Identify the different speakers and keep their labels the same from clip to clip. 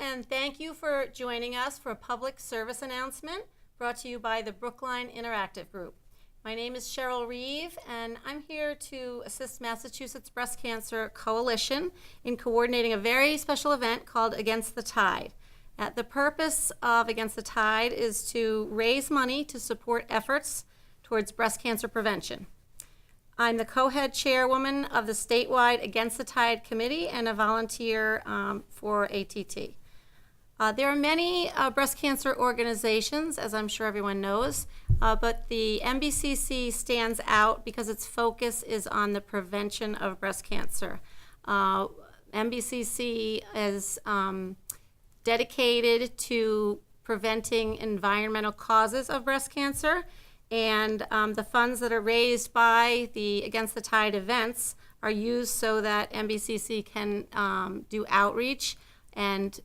Speaker 1: and thank you for joining us for a public service announcement brought to you by the Brookline Interactive Group. My name is Cheryl Reeve, and I'm here to assist Massachusetts Breast Cancer Coalition in coordinating a very special event called Against the Tide. The purpose of Against the Tide is to raise money to support efforts towards breast cancer prevention. I'm the co-head chairwoman of the statewide Against the Tide Committee and a volunteer for ATT. There are many breast cancer organizations, as I'm sure everyone knows, but the MBCC stands out because its focus is on the prevention of breast cancer. MBCC is dedicated to preventing environmental causes of breast cancer, and the funds that are raised by the Against the Tide events are used so that MBCC can do outreach and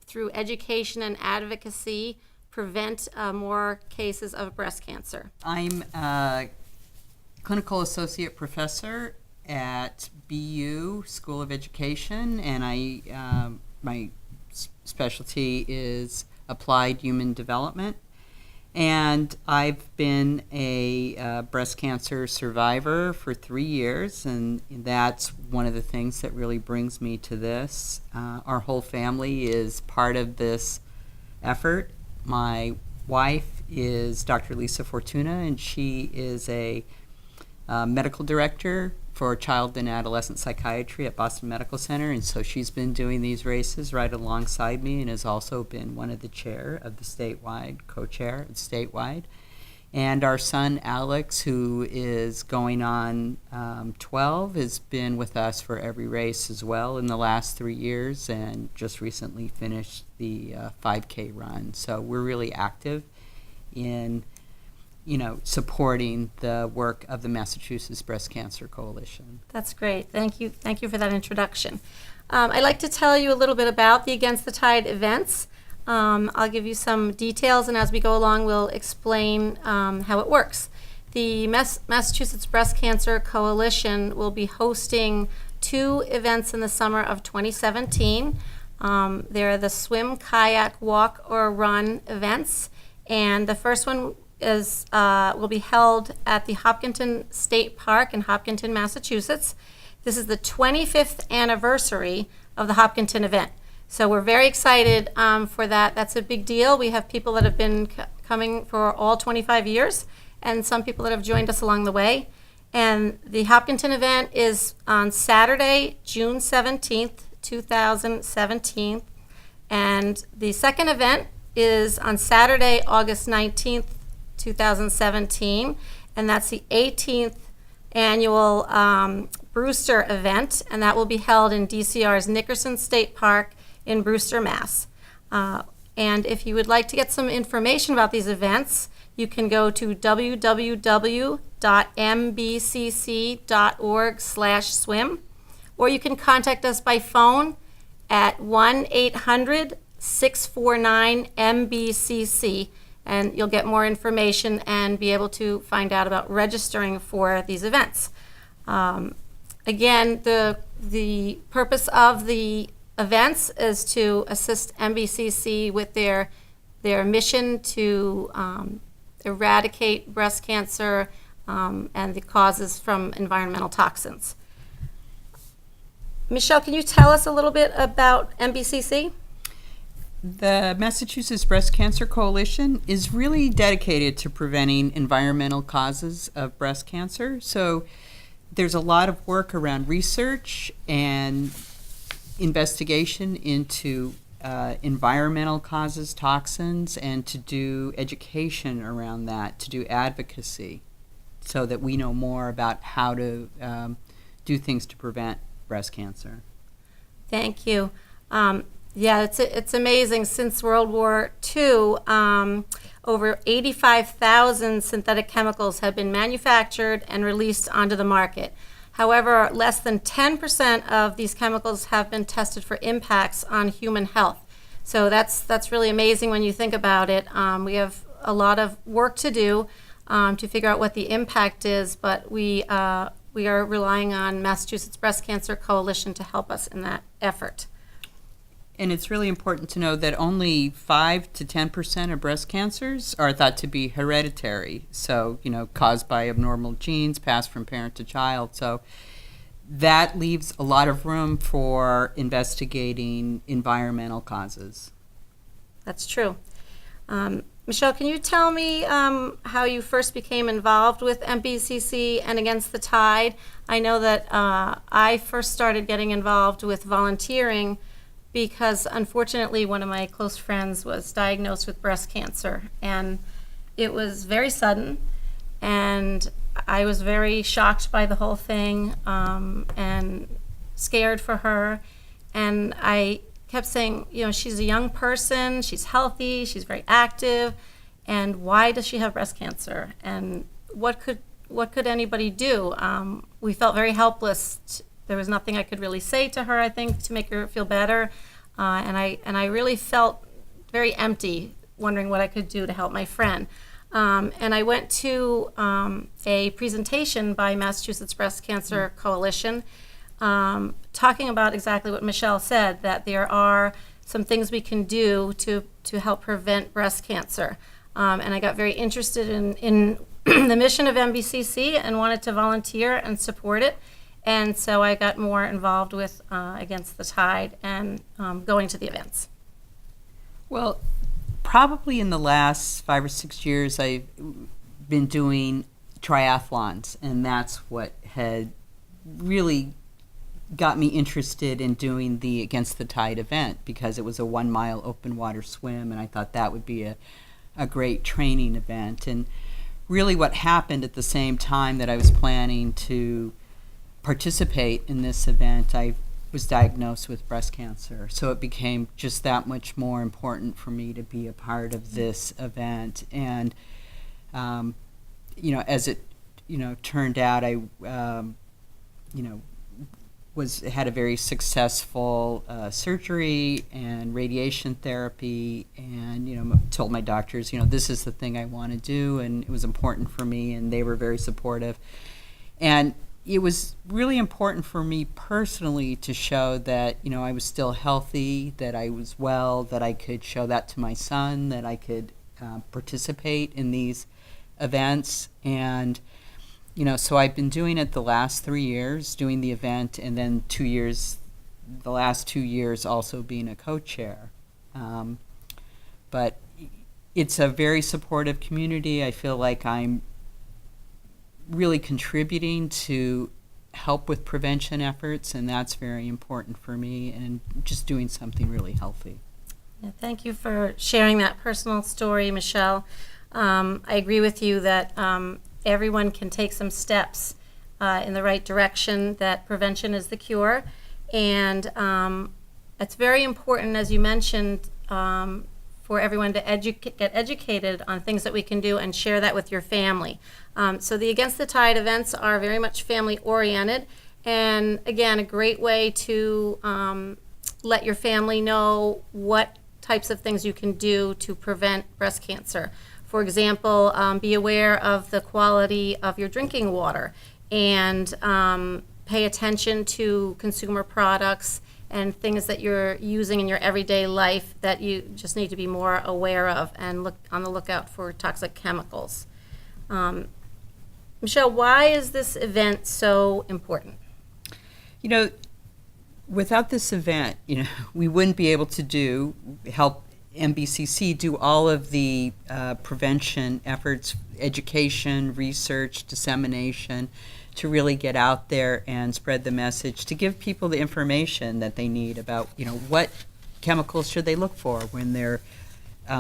Speaker 1: through education and advocacy prevent more cases of breast cancer.
Speaker 2: I'm a clinical associate professor at BU School of Education, and my specialty is applied human development. And I've been a breast cancer survivor for 3 years, and that's one of the things that really brings me to this. Our whole family is part of this effort. My wife is Dr. Lisa Fortuna, and she is a medical director for child and adolescent psychiatry at Boston Medical Center, and so she's been doing these races right alongside me and has also been one of the chair of the statewide, co-chair of statewide. And our son Alex, who is going on 12, has been with us for every race as well in the last 3 years, and just recently finished the 5K run. So we're really active in supporting the work of the Massachusetts Breast Cancer Coalition.
Speaker 1: That's great. Thank you for that introduction. I'd like to tell you a little bit about the Against the Tide events. I'll give you some details, and as we go along, we'll explain how it works. The Massachusetts Breast Cancer Coalition will be hosting 2 events in the summer of 2017. They're the swim, kayak, walk, or run events, and the first one will be held at the Hopkinton State Park in Hopkinton, Massachusetts. This is the 25th anniversary of the Hopkinton event. So we're very excited for that. That's a big deal. We have people that have been coming for all 25 years and some people that have joined us along the way. And the Hopkinton event is on Saturday, June 17th, 2017. And the second event is on Saturday, August 19th, 2017, and that's the 18th annual Brewster event, and that will be held in DCR's Nickerson State Park in Brewster, Mass. And if you would like to get some information about these events, you can go to www.mbcc.org/swim, or you can contact us by phone at 1-800-649-MBCC, and you'll get more information and be able to find out about registering for these events. Again, the purpose of the events is to assist MBCC with their mission to eradicate breast cancer and the causes from environmental toxins. Michelle, can you tell us a little bit about MBCC?
Speaker 2: The Massachusetts Breast Cancer Coalition is really dedicated to preventing environmental causes of breast cancer. So there's a lot of work around research and investigation into environmental causes, toxins, and to do education around that, to do advocacy so that we know more about how to do things to prevent breast cancer.
Speaker 1: Thank you. Yeah, it's amazing. Since World War II, over 85,000 synthetic chemicals have been manufactured and released onto the market. However, less than 10% of these chemicals have been tested for impacts on human health. So that's really amazing when you think about it. We have a lot of work to do to figure out what the impact is, but we are relying on Massachusetts Breast Cancer Coalition to help us in that effort.
Speaker 2: And it's really important to know that only 5 to 10% of breast cancers are thought to be hereditary. So, caused by abnormal genes passed from parent to child. So that leaves a lot of room for investigating environmental causes.
Speaker 1: That's true. Michelle, can you tell me how you first became involved with MBCC and Against the Tide? I know that I first started getting involved with volunteering because, unfortunately, one of my close friends was diagnosed with breast cancer, and it was very sudden, and I was very shocked by the whole thing and scared for her, and I kept saying, she's a young person, she's healthy, she's very active, and why does she have breast cancer? And what could anybody do? We felt very helpless. There was nothing I could really say to her, I think, to make her feel better. And I really felt very empty, wondering what I could do to help my friend. And I went to a presentation by Massachusetts Breast Cancer Coalition, talking about exactly what Michelle said, that there are some things we can do to help prevent breast cancer. And I got very interested in the mission of MBCC and wanted to volunteer and support it. And so I got more involved with Against the Tide and going to the events.
Speaker 2: Well, probably in the last 5 or 6 years, I've been doing triathlons, and that's what had really got me interested in doing the Against the Tide event, because it was a 1 mile open water swim, and I thought that would be a great training event. And really what happened at the same time that I was planning to participate in this event, I was diagnosed with breast cancer. So it became just that much more important for me to be a part of this event. And, as it, turned out, I, had a very successful surgery and radiation therapy, and told my doctors, this is the thing I want to do, and it was important for me, and they were very supportive. And it was really important for me personally to show that I was still healthy, that I was well, that I could show that to my son, that I could participate in these events. And so I've been doing it the last 3 years, doing the event, and then the last 2 years also being a co-chair. But it's a very supportive community. I feel like I'm really contributing to help with prevention efforts, and that's very important for me, and just doing something really healthy.
Speaker 1: Yeah, thank you for sharing that personal story, Michelle. I agree with you that everyone can take some steps in the right direction, that prevention is the cure. And it's very important, as you mentioned, for everyone to get educated on things that we can do and share that with your family. So the Against the Tide events are very much family-oriented. And again, a great way to let your family know what types of things you can do to prevent breast cancer. For example, be aware of the quality of your drinking water, and pay attention to consumer products and things that you're using in your everyday life that you just need to be more aware of, and look on the lookout for toxic chemicals. Michelle, why is this event so important?
Speaker 2: Without this event, we wouldn't be able to help MBCC do all of the prevention efforts, education, research, dissemination, to really get out there and spread the message, to give people the information that they need about, what chemicals should they look for when they're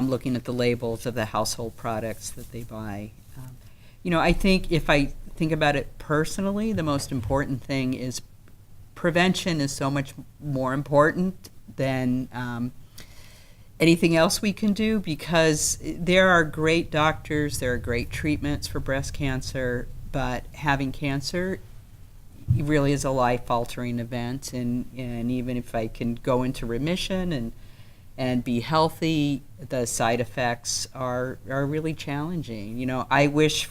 Speaker 2: looking at the labels of the household products that they buy. I think if I think about it personally, the most important thing is prevention is so much more important than anything else we can do, because there are great doctors, there are great treatments for breast cancer, but having cancer really is a life-altering event, and even if I can go into remission and be healthy, the side effects are really challenging. I wish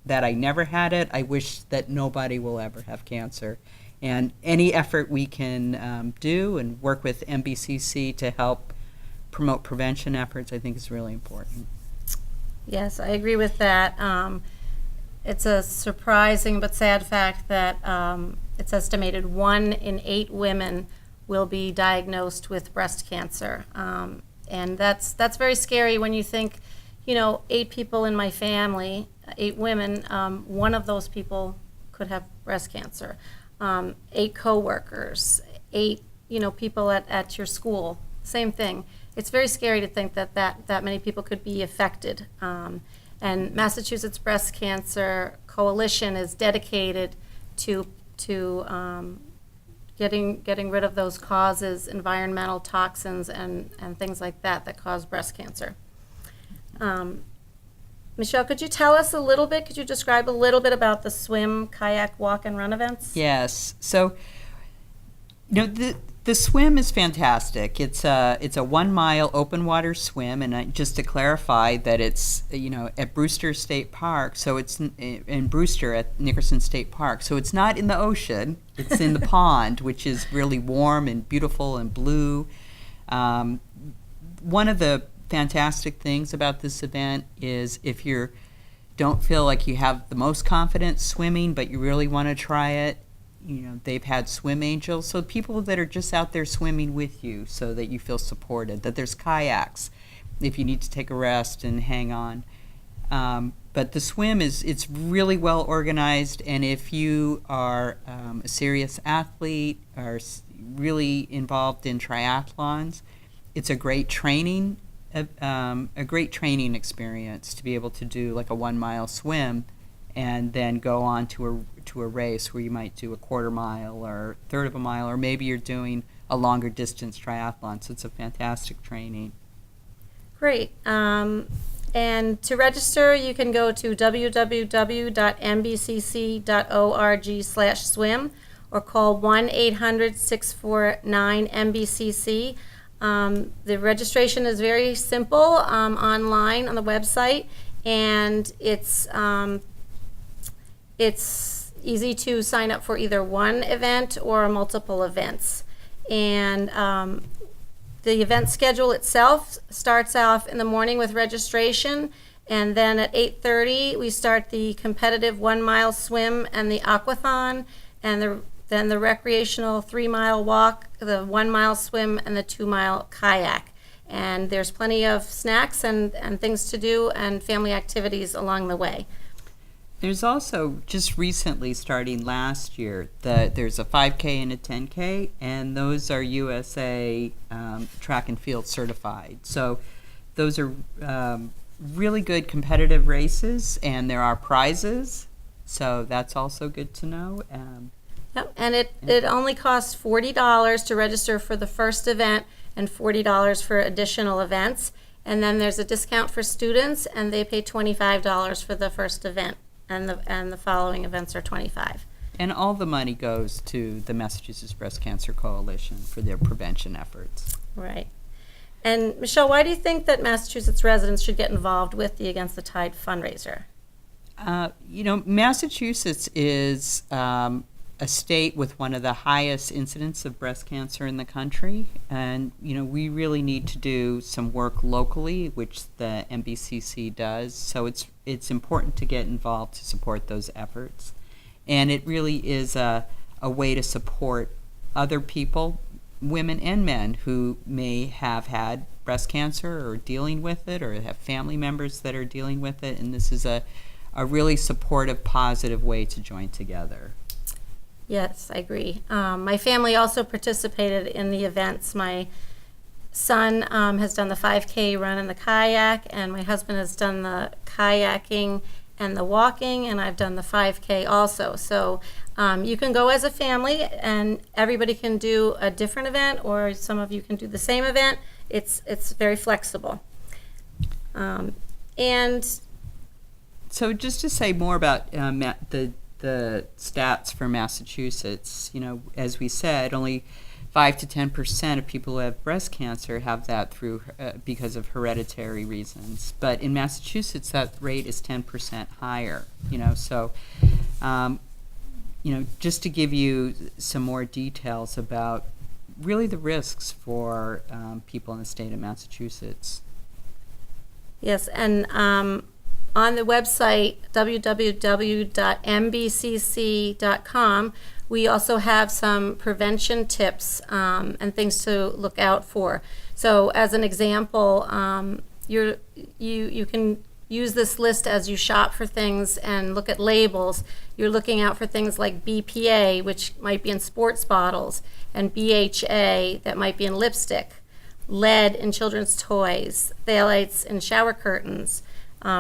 Speaker 2: that I never had it. I wish that nobody will ever have cancer. And any effort we can do and work with MBCC to help promote prevention efforts, I think is really important.
Speaker 1: Yes, I agree with that. It's a surprising but sad fact that it's estimated 1 in 8 women will be diagnosed with breast cancer. And that's very scary when you think, 8 people in my family, 8 women, one of those people could have breast cancer. 8 coworkers, 8, people at your school, same thing. It's very scary to think that many people could be affected. And Massachusetts Breast Cancer Coalition is dedicated to getting rid of those causes, environmental toxins and things like that cause breast cancer. Michelle, could you tell us a little bit, could you describe a little bit about the swim, kayak, walk, and run events?
Speaker 2: Yes. So, the swim is fantastic. It's a 1 mile open water swim, and just to clarify that it's at Brewster State Park. So it's in Brewster at Nickerson State Park. So it's not in the ocean. It's in the pond, which is really warm and beautiful and blue. One of the fantastic things about this event is if you don't feel like you have the most confidence swimming, but you really want to try it, they've had swim angels, so people that are just out there swimming with you so that you feel supported, that there's kayaks if you need to take a rest and hang on. But the swim it's really well organized, and if you are a serious athlete or really involved in triathlons, it's a great training experience to be able to do like a 1 mile swim and then go on to a race where you might do a quarter mile or third of a mile, or maybe you're doing a longer distance triathlon. So it's a fantastic training.
Speaker 1: Great. And to register, you can go to www.mbcc.org/swim or call 1-800-649-MBCC. The registration is very simple online on the website, and it's easy to sign up for either one event or multiple events. And the event schedule itself starts off in the morning with registration, and then at 8:30 we start the competitive 1 mile swim and the aquathon, and then the recreational 3 mile walk, the 1 mile swim, and the 2 mile kayak. And there's plenty of snacks and things to do and family activities along the way.
Speaker 2: There's also, just recently, starting last year, there's a 5K and a 10K, and those are USA track and field certified. So those are really good competitive races, and there are prizes, so that's also good to know.
Speaker 1: Yep, and it only costs $40 to register for the first event and $40 for additional events. And then there's a discount for students, and they pay $25 for the first event, and the following events are $25.
Speaker 2: And all the money goes to the Massachusetts Breast Cancer Coalition for their prevention efforts.
Speaker 1: Right. And Michelle, why do you think that Massachusetts residents should get involved with the Against the Tide fundraiser?
Speaker 2: Massachusetts is a state with one of the highest incidence of breast cancer in the country, and we really need to do some work locally, which the MBCC does. So it's important to get involved to support those efforts, and it really is a way to support other people, women and men, who may have had breast cancer or dealing with it, or have family members that are dealing with it, and this is a really supportive, positive way to join together.
Speaker 1: Yes, I agree. My family also participated in the events. My son has done the 5K run and the kayak, and my husband has done the kayaking and the walking, and I've done the 5K also. So you can go as a family, and everybody can do a different event, or some of you can do the same event. It's very flexible. And
Speaker 2: so just to say more about the stats for Massachusetts, as we said, only 5 to 10% of people who have breast cancer have that through because of hereditary reasons. But in Massachusetts, that rate is 10% higher. So just to give you some more details about really the risks for people in the state of Massachusetts.
Speaker 1: Yes, and on the website, www.mbcc.com, we also have some prevention tips and things to look out for. So as an example, you can use this list as you shop for things and look at labels. You're looking out for things like BPA, which might be in sports bottles, and BHA, that might be in lipstick, lead in children's toys, phthalates in shower curtains,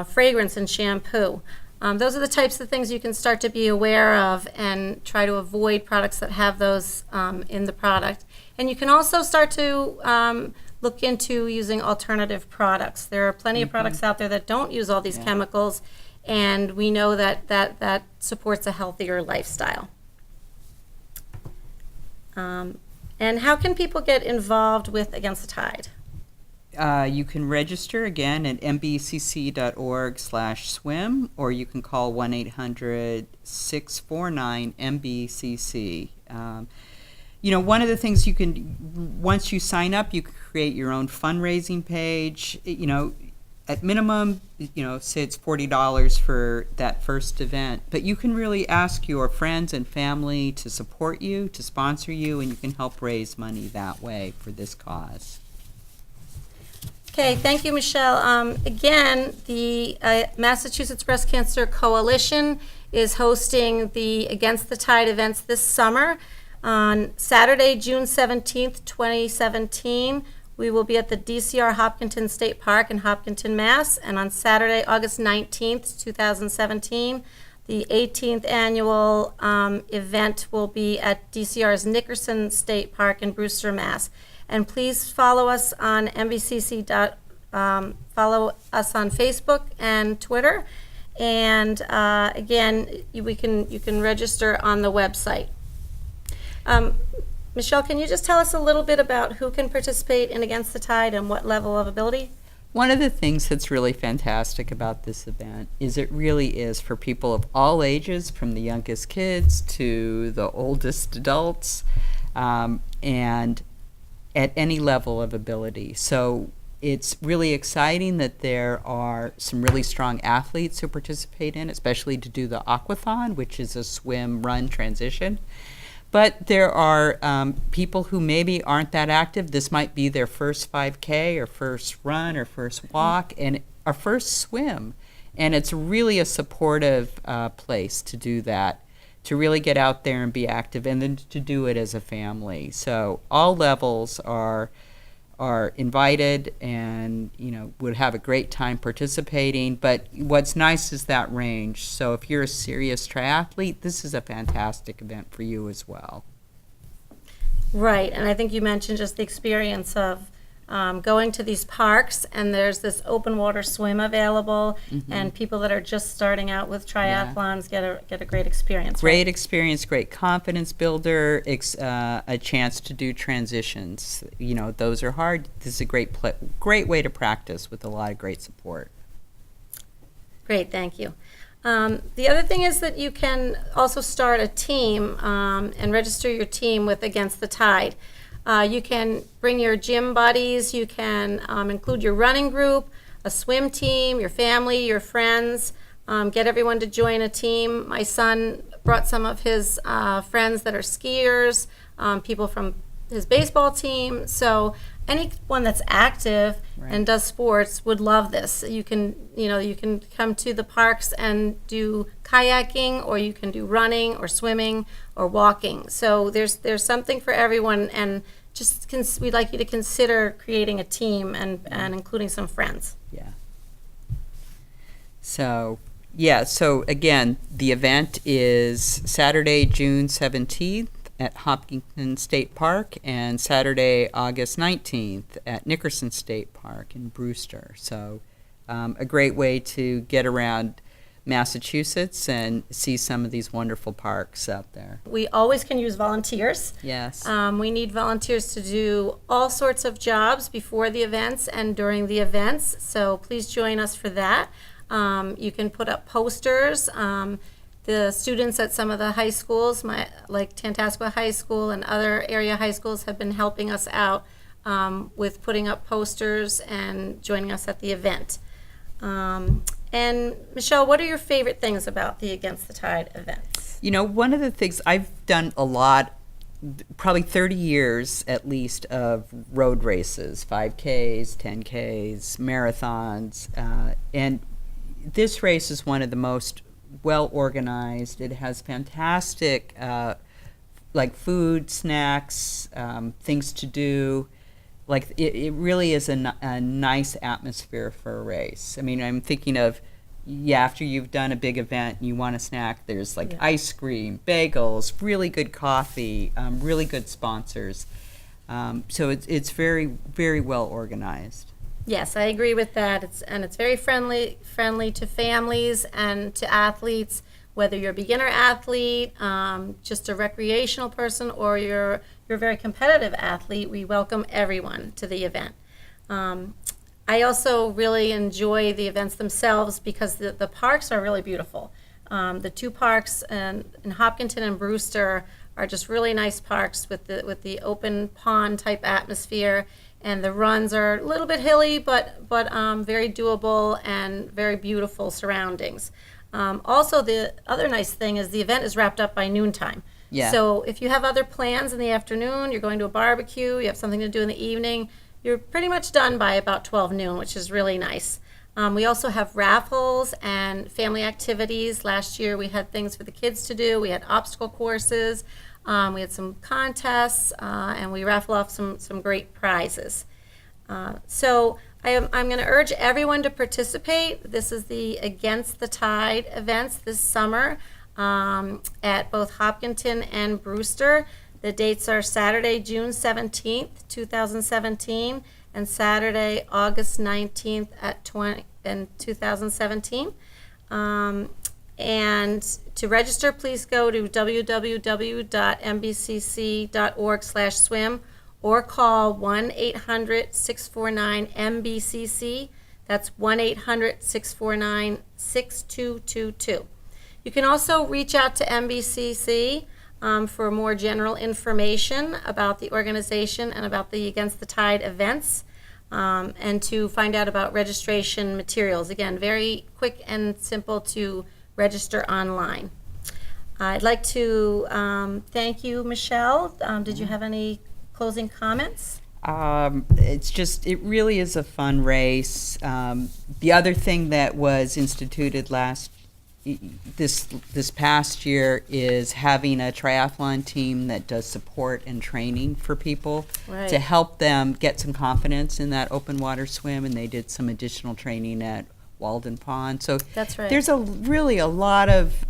Speaker 1: fragrance in shampoo. Those are the types of things you can start to be aware of and try to avoid products that have those in the product. And you can also start to look into using alternative products. There are plenty of products out there that don't use all these chemicals, and we know that supports a healthier lifestyle. And how can people get involved with Against the Tide?
Speaker 2: You can register again at mbcc.org/swim, or you can call 1-800-649-MBCC. One of the things you can, once you sign up, you can create your own fundraising page. At minimum, say it's $40 for that first event, but you can really ask your friends and family to support you, to sponsor you, and you can help raise money that way for this cause.
Speaker 1: Okay, thank you, Michelle. Again, the Massachusetts Breast Cancer Coalition is hosting the Against the Tide events this summer. On Saturday, June 17th, 2017, we will be at the DCR Hopkinton State Park in Hopkinton, Mass. And on Saturday, August 19th, 2017, the 18th annual event will be at DCR's Nickerson State Park in Brewster, Mass. And please follow us on MBCC. Follow us on Facebook and Twitter. And again, you can register on the website. Michelle, can you just tell us a little bit about who can participate in Against the Tide and what level of ability?
Speaker 2: One of the things that's really fantastic about this event is it really is for people of all ages, from the youngest kids to the oldest adults, and at any level of ability. So it's really exciting that there are some really strong athletes who participate in it, especially to do the aquathon, which is a swim-run transition. But there are people who maybe aren't that active. This might be their first 5K or first run or first walk and or first swim. And it's really a supportive place to do that, to really get out there and be active, and then to do it as a family. So all levels are invited, and would have a great time participating. But what's nice is that range. So if you're a serious triathlete, this is a fantastic event for you as well.
Speaker 1: Right, and I think you mentioned just the experience of going to these parks, and there's this open water swim available, and people that are just starting out with triathlons get a great experience.
Speaker 2: Great experience, great confidence builder, a chance to do transitions. Those are hard. This is a great way to practice with a lot of great support.
Speaker 1: Great, thank you. The other thing is that you can also start a team and register your team with Against the Tide. You can bring your gym buddies, you can include your running group, a swim team, your family, your friends, get everyone to join a team. My son brought some of his friends that are skiers, people from his baseball team. So anyone that's active and does sports would love this. You can come to the parks and do kayaking, or you can do running or swimming or walking. So there's something for everyone, and we'd like you to consider creating a team and including some friends.
Speaker 2: Yeah. So again, the event is Saturday, June 17th at Hopkinton State Park, and Saturday, August 19th at Nickerson State Park in Brewster. So a great way to get around Massachusetts and see some of these wonderful parks out there.
Speaker 1: We always can use volunteers.
Speaker 2: Yes.
Speaker 1: We need volunteers to do all sorts of jobs before the events and during the events, so please join us for that. You can put up posters. The students at some of the high schools, like Tantascwa High School and other area high schools, have been helping us out with putting up posters and joining us at the event. And Michelle, what are your favorite things about the Against the Tide events?
Speaker 2: You know, one of the things I've done a lot, probably 30 years at least, of road races, 5Ks, 10Ks, marathons, and this race is one of the most well organized. It has fantastic like food, snacks, things to do. Like it really is a nice atmosphere for a race. I mean, I'm thinking of, after you've done a big event and you want a snack, there's like ice cream, bagels, really good coffee, really good sponsors. So it's very, very well organized.
Speaker 1: Yes, I agree with that. It's very friendly to families and to athletes, whether you're a beginner athlete, just a recreational person, or you're a very competitive athlete. We welcome everyone to the event. I also really enjoy the events themselves because the parks are really beautiful. The two parks in Hopkinton and Brewster are just really nice parks with the open pond type atmosphere, and the runs are a little bit hilly, but very doable and very beautiful surroundings. Also, the other nice thing is the event is wrapped up by noontime.
Speaker 2: Yeah.
Speaker 1: So if you have other plans in the afternoon, you're going to a barbecue, you have something to do in the evening, you're pretty much done by about 12 noon, which is really nice. We also have raffles and family activities. Last year we had things for the kids to do. We had obstacle courses. We had some contests, and we raffle off some great prizes. So I'm going to urge everyone to participate. This is the Against the Tide events this summer at both Hopkinton and Brewster. The dates are Saturday, June 17th, 2017, and Saturday, August 19th in 2017. And to register, please go to www.mbcc.org/swim or call 1-800-649-MBCC. That's 1-800-649-6222. You can also reach out to MBCC for more general information about the organization and about the Against the Tide events, and to find out about registration materials. Again, very quick and simple to register online. I'd like to thank you, Michelle. Did you have any closing comments?
Speaker 2: It really is a fun race. The other thing that was instituted this past year is having a triathlon team that does support and training for people to help them get some confidence in that open water swim, and they did some additional training at Walden Pond. So
Speaker 1: that's right.
Speaker 2: There's really a lot of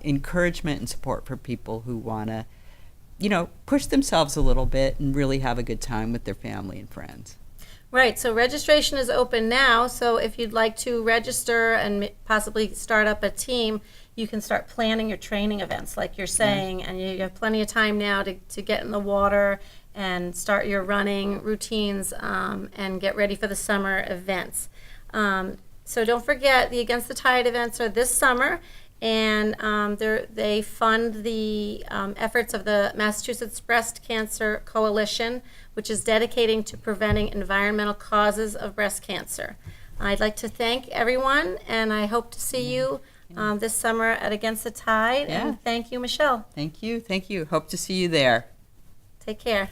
Speaker 2: encouragement and support for people who want to, push themselves a little bit and really have a good time with their family and friends.
Speaker 1: Right, so registration is open now, so if you'd like to register and possibly start up a team, you can start planning your training events like you're saying, and you have plenty of time now to get in the water and start your running routines and get ready for the summer events. So don't forget, the Against the Tide events are this summer, and they fund the efforts of the Massachusetts Breast Cancer Coalition, which is dedicating to preventing environmental causes of breast cancer. I'd like to thank everyone, and I hope to see you this summer at Against the Tide.
Speaker 2: Yeah.
Speaker 1: And thank you, Michelle.
Speaker 2: Thank you. Hope to see you there.
Speaker 1: Take care.